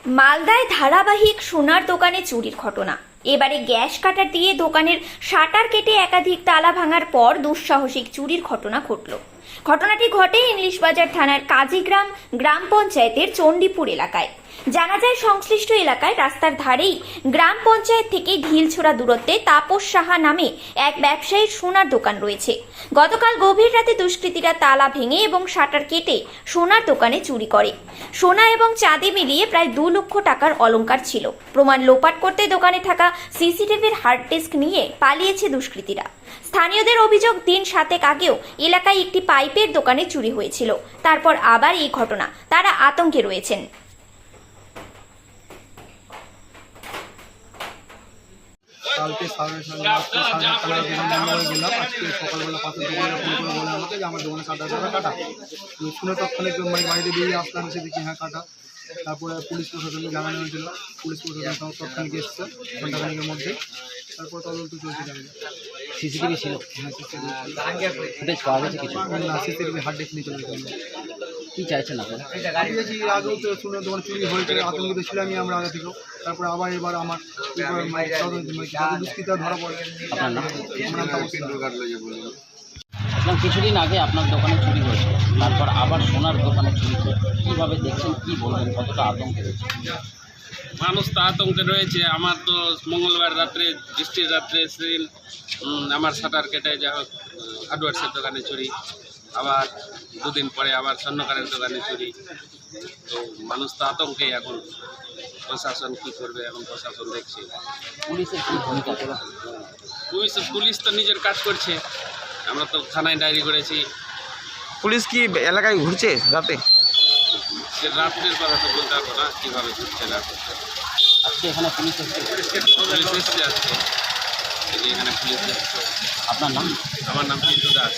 মালদায় ধারাবাহিক সোনার দোকানে চুরির ঘটনা। এবারে গ্যাস কাটার দিয়ে দোকানের শাটার কেটে একাধিক তালা ভাঙার পর দুঃসাহসিক চুরির ঘটনা ঘটল। ঘটনাটি ঘটে ইংলিশ বাজার থানার কাজীগ্রাম গ্রাম পঞ্চায়েতের চণ্ডীপুর এলাকায়। জানা যায়, সংশ্লিষ্ট এলাকায় রাস্তার ধারেই গ্রাম পঞ্চায়েত থেকে ঢিলছোড়া দূরত্বে তাপস সাহা নামে এক ব্যবসায়ীর সোনার দোকান রয়েছে। গতকাল গভীর রাতে দুষ্কৃতীরা তালা ভেঙে এবং শাটার কেটে সোনার দোকানে চুরি করে। সোনা এবং চাঁদি মিলিয়ে প্রায় 2 লক্ষ টাকার অলংকার ছিল। প্রমাণ লোপাট করতে দোকানে থাকা সিসিটিভির হার্ড ডিস্ক নিয়ে পালিয়েছে দুষ্কৃতীরা। স্থানীয়দের অভিযোগ, দিন 7 আগেও এলাকায় একটি পাইপের দোকানে চুরি হয়েছিল। তারপর আবার এই ঘটনা, তারা আতঙ্কে রয়েছেন। কালকে সাড়ে সাতটা দোকান বন্ধ হয়ে গেলাম। আজকে সকালবেলা 5টার দিকে ফোন করে বলে আমাকে যে আমার দোকানে শাটার কাটা। শুনে তৎক্ষণিক বাড়িতে বেরিয়ে আসলাম, এসে দেখি হ্যাঁ কাটা। তারপরে পুলিশ প্রশাসনকে জানানো হয়েছিল, পুলিশ প্রশাসন তৎক্ষণিক এসছে ঘন্টাখানিকের মধ্যে। তারপর তদন্ত চলছে। জানি সিসিটিভি ছিল, হ্যাঁ সিসিটিভি ফুটেজ পাওয়া গেছে কিছু? না, সিসিটিভি হার্ড ডিস্ক নিয়ে চলে গেছে। কী চাইছেন আপনারা? দিয়েছি আগেও তো শুনে দোকান চুরি হয়েছে, আতঙ্কিত ছিলামই আমরা আগে থেকেও। তারপরে আবার এবার আমার দুষ্কৃতীরা ধরা পড়ে। আপনার নাম? আমার নাম তাপস সাহা। এবং কিছুদিন আগে আপনার দোকানে চুরি হয়েছে, তারপর আবার সোনার দোকানে চুরি হয়েছে, কীভাবে দেখছেন, কী বলবেন, কতটা আতঙ্কে রয়েছে? মানুষ তো আতঙ্কে রয়েছে। আমার তো মঙ্গলবার রাত্রে, বৃষ্টির রাত্রে সেদিন আমার শাটার কেটে যা হোক হার্ডওয়ার্সের দোকানে চুরি, আবার 2 দিন পরে আবার স্বর্ণকারের দোকানে চুরি। তো মানুষ তো আতঙ্কে। এখন প্রশাসন কী করবে, এখন প্রশাসন দেখছে। পুলিশের কী ভূমিকা? পুলিশ তো নিজের কাজ করছে। আমরা তো থানায় ডায়েরি করেছি। পুলিশ কি এলাকায় ঘুরছে রাতে? সে রাত্রের কথা তো বলতে পারবো না, কীভাবে ঘুরছে না করছে। আজকে এখানে পুলিশ এসেছে? পুলিশ এসছে আজকে, এই যে এখানে পুলিশ এসছে। আপনার নাম? আমার নাম পিন্টু দাস।